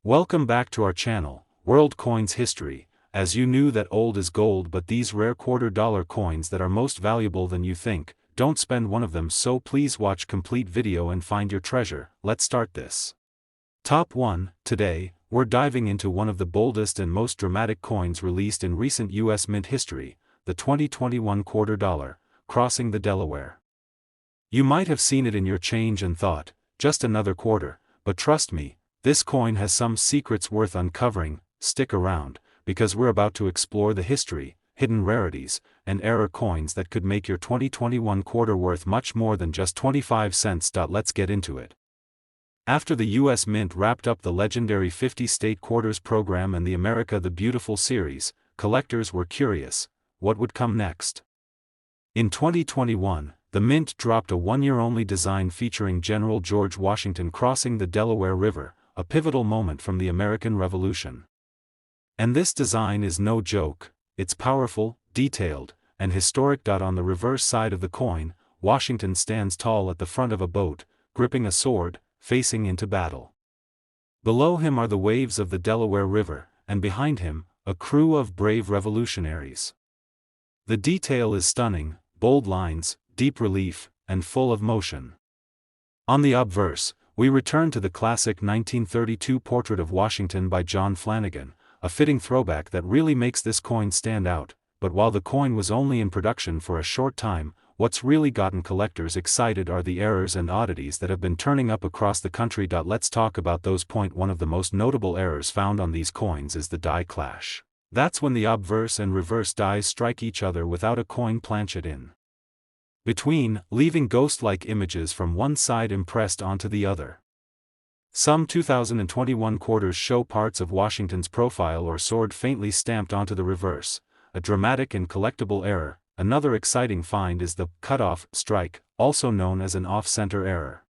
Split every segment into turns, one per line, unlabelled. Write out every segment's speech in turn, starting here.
Welcome back to our channel, World Coins History. As you knew that old is gold, but these rare $quarter coins that are most valuable than you think, don't spend one of them, so please watch complete video and find your treasure. Let's start this. Top 1. Today, we're diving into one of the boldest and most dramatic coins released in recent US mint history, the 2021 $quarter, crossing the Delaware. You might have seen it in your change and thought, just another quarter, but trust me, this coin has some secrets worth uncovering. Stick around, because we're about to explore the history, hidden rarities, and error coins that could make your 2021 quarter worth much more than just 25 cents. Let's get into it. After the US Mint wrapped up the legendary 50-state quarters program and the America the Beautiful series, collectors were curious, what would come next? In 2021, the Mint dropped a one-year-only design featuring General George Washington crossing the Delaware River, a pivotal moment from the American Revolution. And this design is no joke. It's powerful, detailed, and historic. On the reverse side of the coin, Washington stands tall at the front of a boat, gripping a sword, facing into battle. Below him are the waves of the Delaware River, and behind him, a crew of brave revolutionaries. The detail is stunning, bold lines, deep relief, and full of motion. On the obverse, we return to the classic 1932 portrait of Washington by John Flanagan, a fitting throwback that really makes this coin stand out. But while the coin was only in production for a short time, what's really gotten collectors excited are the errors and oddities that have been turning up across the country. Let's talk about those. One of the most notable errors found on these coins is the die clash. That's when the obverse and reverse dies strike each other without a coin planchet in between, leaving ghost-like images from one side impressed onto the other. Some 2021 quarters show parts of Washington's profile or sword faintly stamped onto the reverse, a dramatic and collectible error. Another exciting find is the cutoff strike, also known as an off-center error.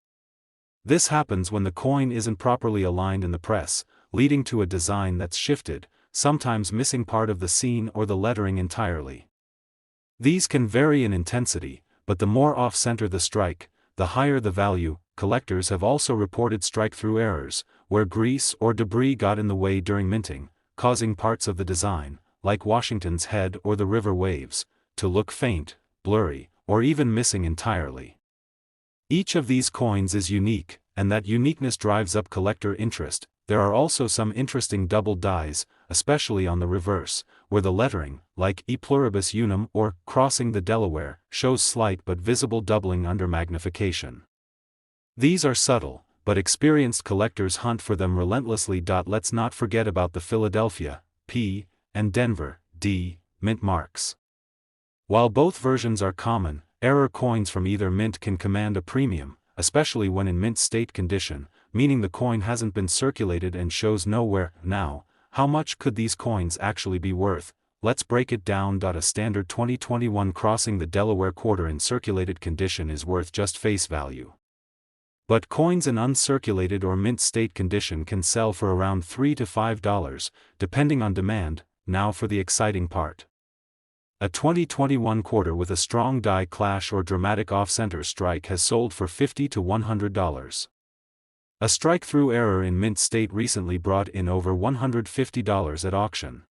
This happens when the coin isn't properly aligned in the press, leading to a design that's shifted, sometimes missing part of the scene or the lettering entirely. These can vary in intensity, but the more off-center the strike, the higher the value. Collectors have also reported strike-through errors, where grease or debris got in the way during minting, causing parts of the design, like Washington's head or the river waves, to look faint, blurry, or even missing entirely. Each of these coins is unique, and that uniqueness drives up collector interest. There are also some interesting double dies, especially on the reverse, where the lettering, like E pluribus unum or crossing the Delaware, shows slight but visible doubling under magnification. These are subtle, but experienced collectors hunt for them relentlessly. Let's not forget about the Philadelphia, P, and Denver, D, mint marks. While both versions are common, error coins from either mint can command a premium, especially when in mint state condition, meaning the coin hasn't been circulated and shows nowhere. Now, how much could these coins actually be worth? Let's break it down. A standard 2021 crossing the Delaware quarter in circulated condition is worth just face value. But coins in uncirculated or mint state condition can sell for around $3 to $5, depending on demand. Now for the exciting part. A 2021 quarter with a strong die clash or dramatic off-center strike has sold for $50 to $100. A strike-through error in mint state recently brought in over $150 at auction.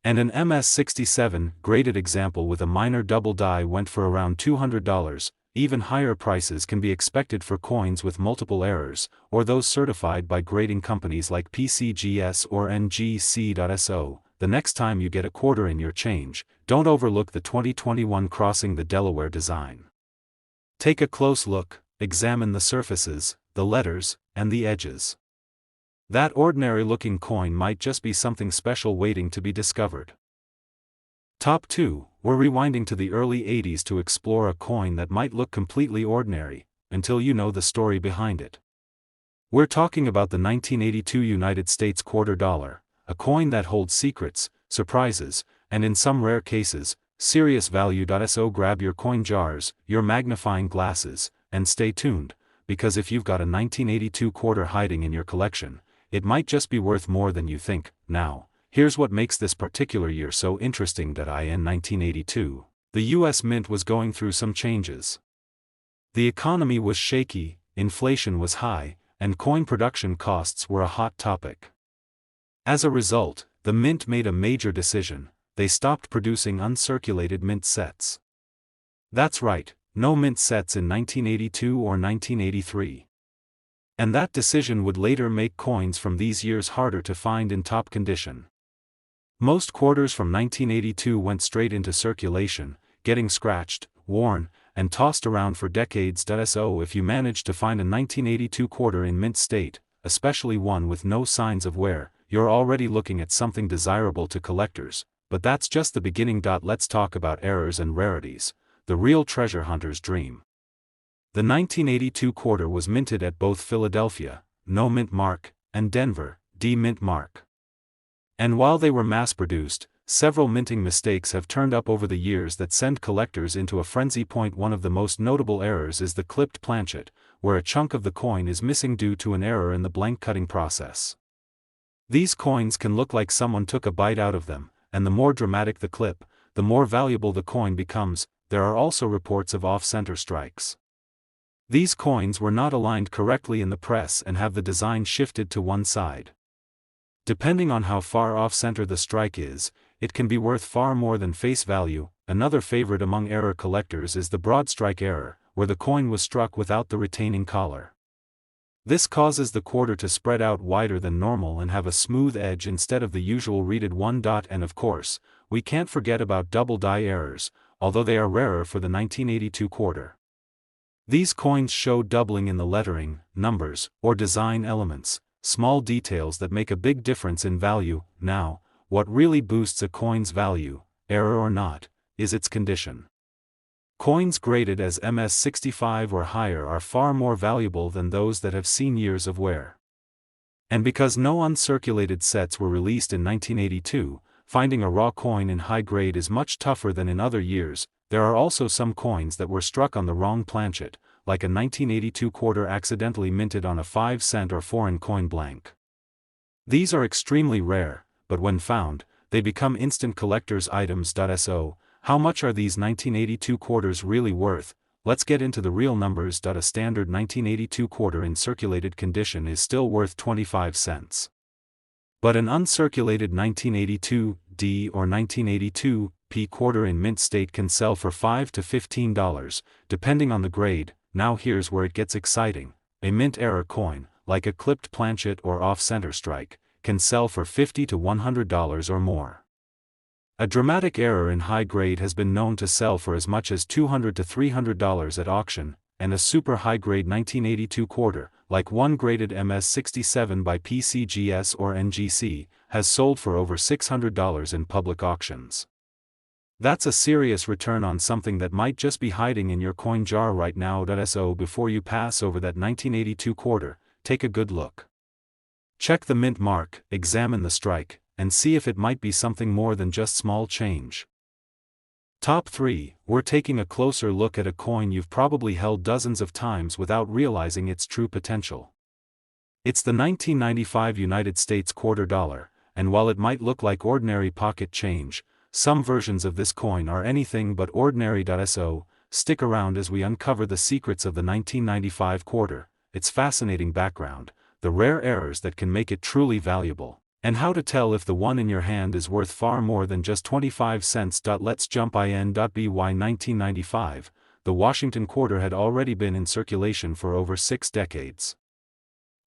And an MS-67 graded example with a minor double die went for around $200. Even higher prices can be expected for coins with multiple errors, or those certified by grading companies like PCGS or NGC.so. The next time you get a quarter in your change, don't overlook the 2021 crossing the Delaware design. Take a close look, examine the surfaces, the letters, and the edges. That ordinary-looking coin might just be something special waiting to be discovered. Top 2, we're rewinding to the early 80s to explore a coin that might look completely ordinary, until you know the story behind it. We're talking about the 1982 United States $quarter, a coin that holds secrets, surprises, and in some rare cases, serious value. So grab your coin jars, your magnifying glasses, and stay tuned, because if you've got a 1982 quarter hiding in your collection, it might just be worth more than you think. Now, here's what makes this particular year so interesting. In 1982, the US Mint was going through some changes. The economy was shaky, inflation was high, and coin production costs were a hot topic. As a result, the mint made a major decision: they stopped producing uncirculated mint sets. That's right, no mint sets in 1982 or 1983. And that decision would later make coins from these years harder to find in top condition. Most quarters from 1982 went straight into circulation, getting scratched, worn, and tossed around for decades. So if you managed to find a 1982 quarter in mint state, especially one with no signs of wear, you're already looking at something desirable to collectors. But that's just the beginning. Let's talk about errors and rarities, the real treasure hunter's dream. The 1982 quarter was minted at both Philadelphia, no mint mark, and Denver, D mint mark. And while they were mass-produced, several minting mistakes have turned up over the years that send collectors into a frenzy. One of the most notable errors is the clipped planchet, where a chunk of the coin is missing due to an error in the blank cutting process. These coins can look like someone took a bite out of them, and the more dramatic the clip, the more valuable the coin becomes. There are also reports of off-center strikes. These coins were not aligned correctly in the press and have the design shifted to one side. Depending on how far off-center the strike is, it can be worth far more than face value. Another favorite among error collectors is the broad strike error, where the coin was struck without the retaining collar. This causes the quarter to spread out wider than normal and have a smooth edge instead of the usual reeded one. And of course, we can't forget about double die errors, although they are rarer for the 1982 quarter. These coins show doubling in the lettering, numbers, or design elements, small details that make a big difference in value. Now, what really boosts a coin's value, error or not, is its condition. Coins graded as MS65 or higher are far more valuable than those that have seen years of wear. And because no uncirculated sets were released in 1982, finding a raw coin in high grade is much tougher than in other years. There are also some coins that were struck on the wrong planchet, like a 1982 quarter accidentally minted on a 5-cent or foreign coin blank. These are extremely rare, but when found, they become instant collector's items. So, how much are these 1982 quarters really worth? Let's get into the real numbers. A standard 1982 quarter in circulated condition is still worth 25 cents. But an uncirculated 1982 D or 1982 P quarter in mint state can sell for $5 to $15, depending on the grade. Now here's where it gets exciting. A mint error coin, like a clipped planchet or off-center strike, can sell for $50 to $100 or more. A dramatic error in high grade has been known to sell for as much as $200 to $300 at auction, and a super high-grade 1982 quarter, like one graded MS67 by PCGS or NGC, has sold for over $600 in public auctions. That's a serious return on something that might just be hiding in your coin jar right now. So before you pass over that 1982 quarter, take a good look. Check the mint mark, examine the strike, and see if it might be something more than just small change. Top 3, we're taking a closer look at a coin you've probably held dozens of times without realizing its true potential. It's the 1995 United States quarter dollar, and while it might look like ordinary pocket change, some versions of this coin are anything but ordinary. So, stick around as we uncover the secrets of the 1995 quarter, its fascinating background, the rare errors that can make it truly valuable, and how to tell if the one in your hand is worth far more than just 25 cents. Let's jump in. By 1995, the Washington quarter had already been in circulation for over 6 decades.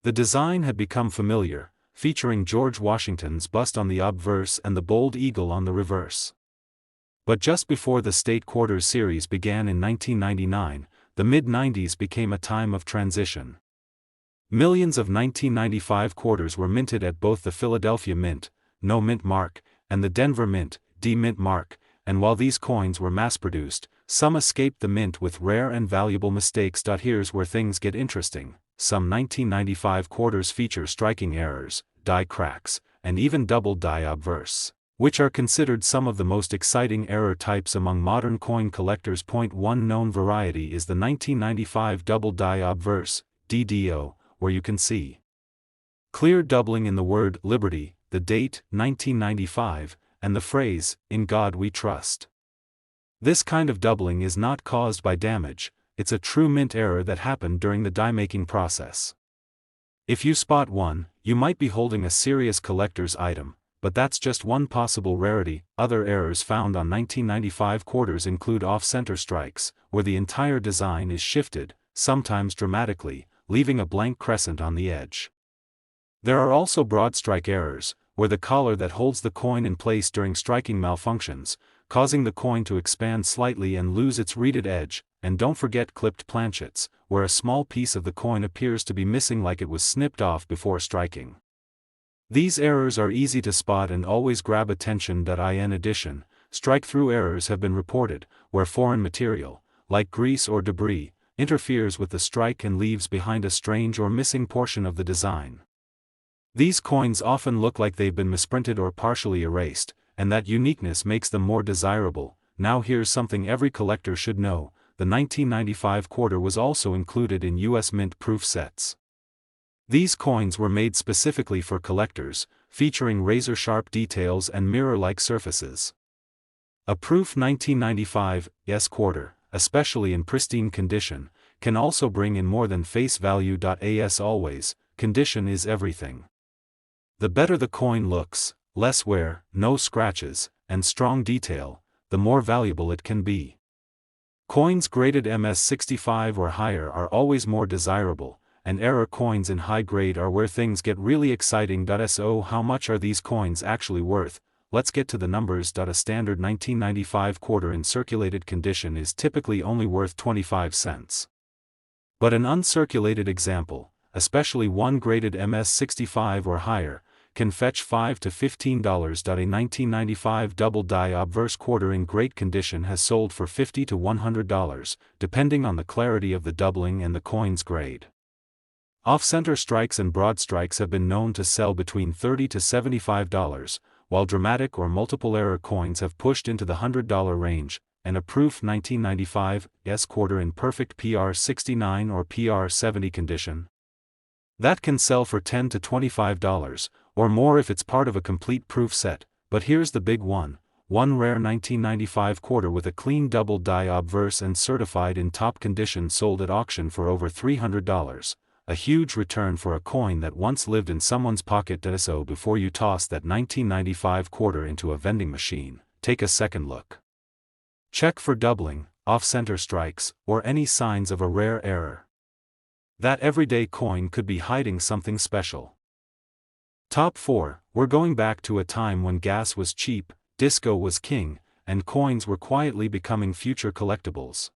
The design had become familiar, featuring George Washington's bust on the obverse and the bold eagle on the reverse. But just before the State Quarters series began in 1999, the mid-90s became a time of transition. Millions of 1995 quarters were minted at both the Philadelphia Mint, no mint mark, and the Denver Mint, D mint mark, and while these coins were mass-produced, some escaped the mint with rare and valuable mistakes. Here's where things get interesting. Some 1995 quarters feature striking errors, die cracks, and even double die obverse, which are considered some of the most exciting error types among modern coin collectors. One known variety is the 1995 double die obverse, DDO, where you can see clear doubling in the word Liberty, the date, 1995, and the phrase, "In God We Trust." This kind of doubling is not caused by damage, it's a true mint error that happened during the die-making process. If you spot one, you might be holding a serious collector's item, but that's just one possible rarity. Other errors found on 1995 quarters include off-center strikes, where the entire design is shifted, sometimes dramatically, leaving a blank crescent on the edge. There are also broad strike errors, where the collar that holds the coin in place during striking malfunctions, causing the coin to expand slightly and lose its reeded edge. And don't forget clipped planchets, where a small piece of the coin appears to be missing like it was snipped off before striking. These errors are easy to spot and always grab attention. In addition, strike-through errors have been reported, where foreign material, like grease or debris, interferes with the strike and leaves behind a strange or missing portion of the design. These coins often look like they've been misprinted or partially erased, and that uniqueness makes them more desirable. Now here's something every collector should know. The 1995 quarter was also included in U.S. Mint proof sets. These coins were made specifically for collectors, featuring razor-sharp details and mirror-like surfaces. A proof 1995 S quarter, especially in pristine condition, can also bring in more than face value. As always, condition is everything. The better the coin looks, less wear, no scratches, and strong detail, the more valuable it can be. Coins graded MS65 or higher are always more desirable, and error coins in high grade are where things get really exciting. So how much are these coins actually worth? Let's get to the numbers. A standard 1995 quarter in circulated condition is typically only worth 25 cents. But an uncirculated example, especially one graded MS65 or higher, can fetch $5 to $15. A 1995 double die obverse quarter in great condition has sold for $50 to $100, depending on the clarity of the doubling and the coin's grade. Off-center strikes and broad strikes have been known to sell between $30 to $75, while dramatic or multiple error coins have pushed into the $100 range, and a proof 1995 S quarter in perfect PR69 or PR70 condition that can sell for $10 to $25, or more if it's part of a complete proof set. But here's the big one rare 1995 quarter with a clean double die obverse and certified in top condition sold at auction for over $300, a huge return for a coin that once lived in someone's pocket. So before you toss that 1995 quarter into a vending machine, take a second look. Check for doubling, off-center strikes, or any signs of a rare error. That everyday coin could be hiding something special. Top 4, we're going back to a time when gas was cheap, disco was king, and coins were quietly becoming future collectibles.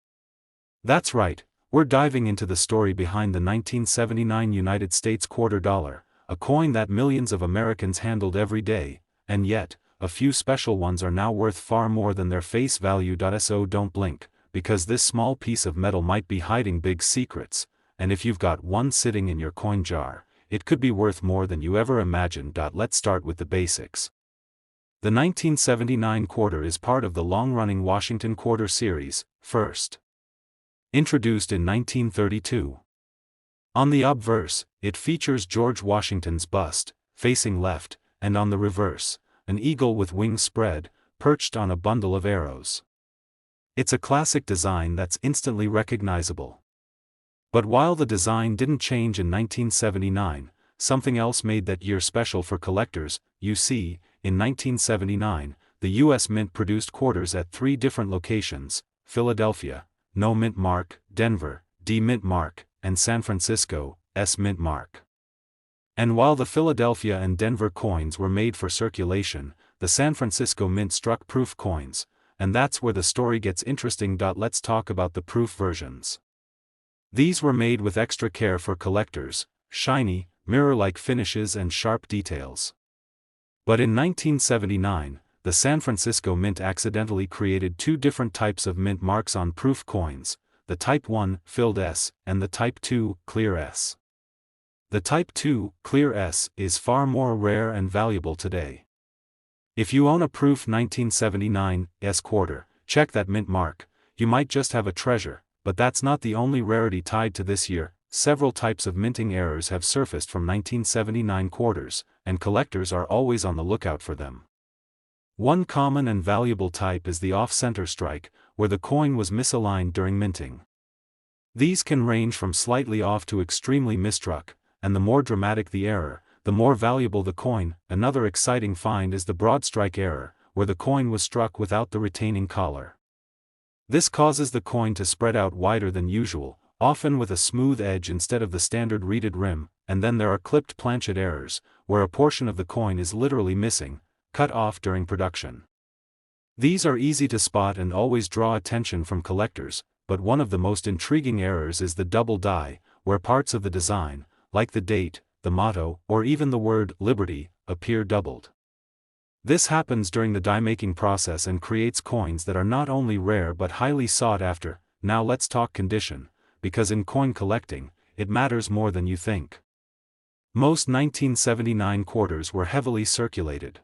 That's right, we're diving into the story behind the 1979 United States quarter dollar, a coin that millions of Americans handled every day, and yet, a few special ones are now worth far more than their face value. So don't blink, because this small piece of metal might be hiding big secrets, and if you've got one sitting in your coin jar, it could be worth more than you ever imagined. Let's start with the basics. The 1979 quarter is part of the long-running Washington Quarter series, first introduced in 1932. On the obverse, it features George Washington's bust, facing left, and on the reverse, an eagle with wings spread, perched on a bundle of arrows. It's a classic design that's instantly recognizable. But while the design didn't change in 1979, something else made that year special for collectors. You see, in 1979, the U.S. Mint produced quarters at 3 different locations: Philadelphia, No Mint Mark; Denver, D Mint Mark; and San Francisco, S Mint Mark. And while the Philadelphia and Denver coins were made for circulation, the San Francisco Mint struck proof coins, and that's where the story gets interesting. Let's talk about the proof versions. These were made with extra care for collectors, shiny, mirror-like finishes and sharp details. But in 1979, the San Francisco Mint accidentally created 2 different types of mint marks on proof coins, the Type 1, filled S, and the Type 2, clear S. The Type 2, clear S, is far more rare and valuable today. If you own a proof 1979 S quarter, check that mint mark. You might just have a treasure. But that's not the only rarity tied to this year. Several types of minting errors have surfaced from 1979 quarters, and collectors are always on the lookout for them. One common and valuable type is the off-center strike, where the coin was misaligned during minting. These can range from slightly off to extremely misstruck, and the more dramatic the error, the more valuable the coin. Another exciting find is the broad strike error, where the coin was struck without the retaining collar. This causes the coin to spread out wider than usual, often with a smooth edge instead of the standard reeded rim, and then there are clipped planchet errors, where a portion of the coin is literally missing, cut off during production. These are easy to spot and always draw attention from collectors, but one of the most intriguing errors is the double die, where parts of the design, like the date, the motto, or even the word "Liberty," appear doubled. This happens during the die-making process and creates coins that are not only rare but highly sought after. Now let's talk condition, because in coin collecting, it matters more than you think. Most 1979 quarters were heavily circulated.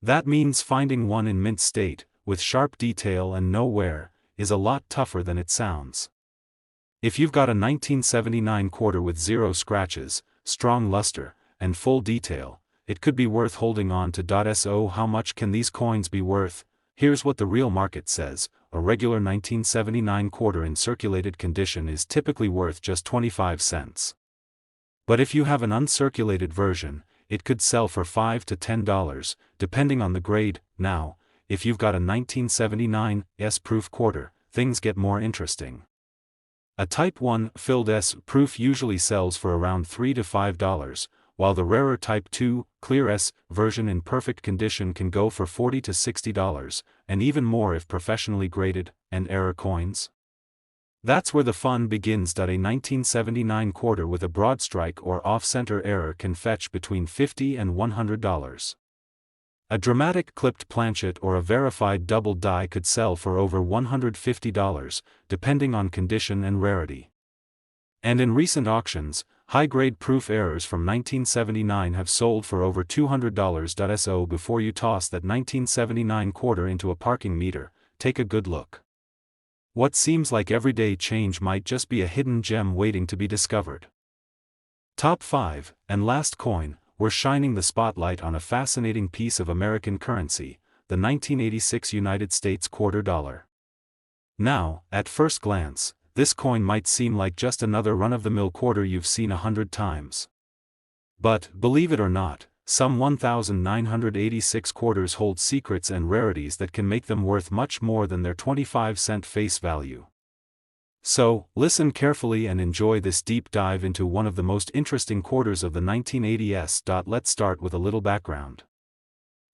That means finding one in mint state, with sharp detail and no wear, is a lot tougher than it sounds. If you've got a 1979 quarter with 0 scratches, strong luster, and full detail, it could be worth holding on to. So how much can these coins be worth? Here's what the real market says: a regular 1979 quarter in circulated condition is typically worth just 25 cents. But if you have an uncirculated version, it could sell for $5 to $10, depending on the grade. Now, if you've got a 1979 S-proof quarter, things get more interesting. A Type 1 filled S-proof usually sells for around $3 to $5, while the rarer Type 2 clear S version in perfect condition can go for $40 to $60, and even more if professionally graded. And error coins? That's where the fun begins. A 1979 quarter with a broad strike or off-center error can fetch between $50 and $100. A dramatic clipped planchet or a verified double die could sell for over $150, depending on condition and rarity. And in recent auctions, high-grade proof errors from 1979 have sold for over $200. So before you toss that 1979 quarter into a parking meter, take a good look. What seems like everyday change might just be a hidden gem waiting to be discovered. Top 5, and last coin, we're shining the spotlight on a fascinating piece of American currency, the 1986 United States quarter dollar. Now, at first glance, this coin might seem like just another run-of-the-mill quarter you've seen 100 times. But, believe it or not, some 1,986 quarters hold secrets and rarities that can make them worth much more than their 25-cent face value. So, listen carefully and enjoy this deep dive into one of the most interesting quarters of the 1980s. Let's start with a little background.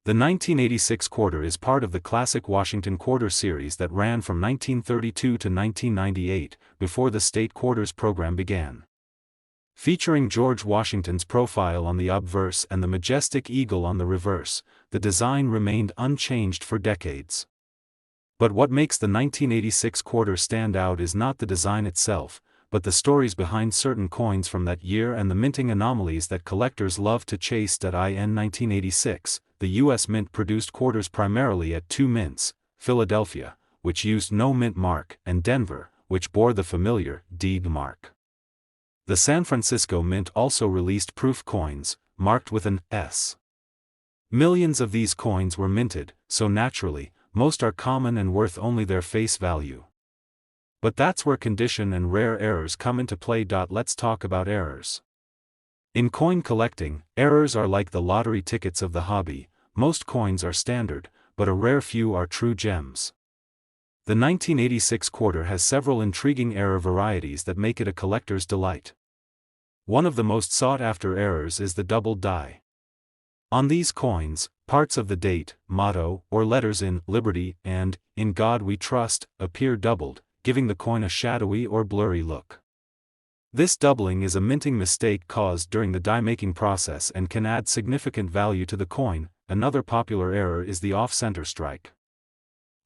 The 1986 quarter is part of the classic Washington quarter series that ran from 1932 to 1998, before the state quarters program began. Featuring George Washington's profile on the obverse and the majestic eagle on the reverse, the design remained unchanged for decades. But what makes the 1986 quarter stand out is not the design itself, but the stories behind certain coins from that year and the minting anomalies that collectors love to chase. In 1986, the U.S. Mint produced quarters primarily at two mints, Philadelphia, which used no mint mark, and Denver, which bore the familiar D mark. The San Francisco Mint also released proof coins, marked with an S. Millions of these coins were minted, so naturally, most are common and worth only their face value. But that's where condition and rare errors come into play. Let's talk about errors. In coin collecting, errors are like the lottery tickets of the hobby. Most coins are standard, but a rare few are true gems. The 1986 quarter has several intriguing error varieties that make it a collector's delight. One of the most sought-after errors is the double die. On these coins, parts of the date, motto, or letters in Liberty and In God We Trust appear doubled, giving the coin a shadowy or blurry look. This doubling is a minting mistake caused during the die-making process and can add significant value to the coin. Another popular error is the off-center strike.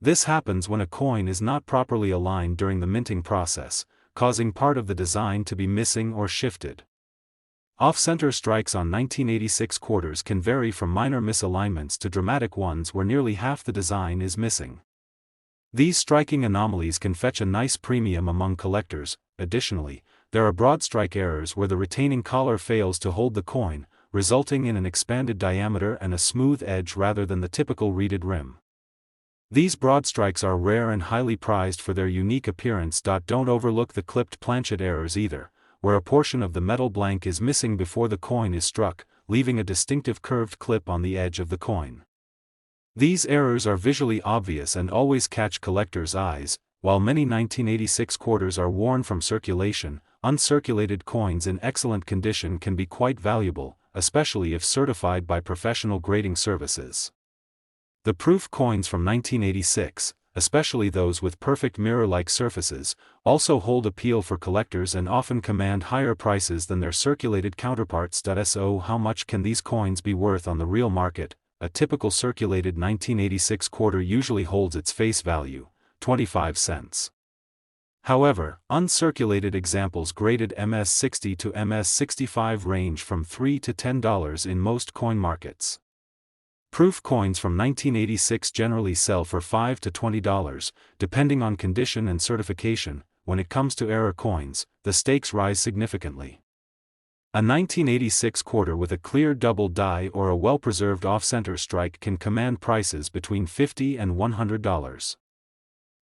This happens when a coin is not properly aligned during the minting process, causing part of the design to be missing or shifted. Off-center strikes on 1986 quarters can vary from minor misalignments to dramatic ones where nearly half the design is missing. These striking anomalies can fetch a nice premium among collectors. Additionally, there are broad strike errors where the retaining collar fails to hold the coin, resulting in an expanded diameter and a smooth edge rather than the typical reeded rim. These broad strikes are rare and highly prized for their unique appearance. Don't overlook the clipped planchet errors either, where a portion of the metal blank is missing before the coin is struck, leaving a distinctive curved clip on the edge of the coin. These errors are visually obvious and always catch collectors' eyes. While many 1986 quarters are worn from circulation, uncirculated coins in excellent condition can be quite valuable, especially if certified by professional grading services. The proof coins from 1986, especially those with perfect mirror-like surfaces, also hold appeal for collectors and often command higher prices than their circulated counterparts. So how much can these coins be worth on the real market? A typical circulated 1986 quarter usually holds its face value, 25 cents. However, uncirculated examples graded MS-60 to MS-65 range from $3 to $10 in most coin markets. Proof coins from 1986 generally sell for $5 to $20, depending on condition and certification. When it comes to error coins, the stakes rise significantly. A 1986 quarter with a clear double die or a well-preserved off-center strike can command prices between $50 and $100.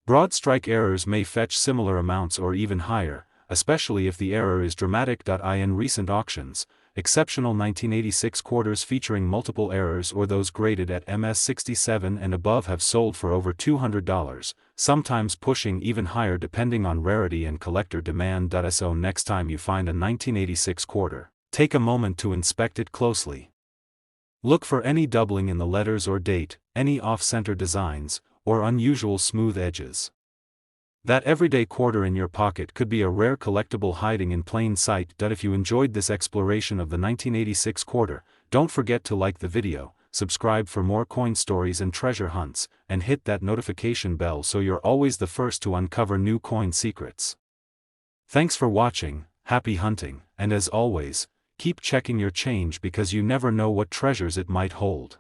Broad strike errors may fetch similar amounts or even higher, especially if the error is dramatic. In recent auctions, exceptional 1986 quarters featuring multiple errors or those graded at MS-67 and above have sold for over $200, sometimes pushing even higher depending on rarity and collector demand. So next time you find a 1986 quarter, take a moment to inspect it closely. Look for any doubling in the letters or date, any off-center designs, or unusual smooth edges. That everyday quarter in your pocket could be a rare collectible hiding in plain sight. If you enjoyed this exploration of the 1986 quarter, don't forget to like the video, subscribe for more coin stories and treasure hunts, and hit that notification bell so you're always the first to uncover new coin secrets. Thanks for watching, happy hunting, and as always, keep checking your change because you never know what treasures it might hold.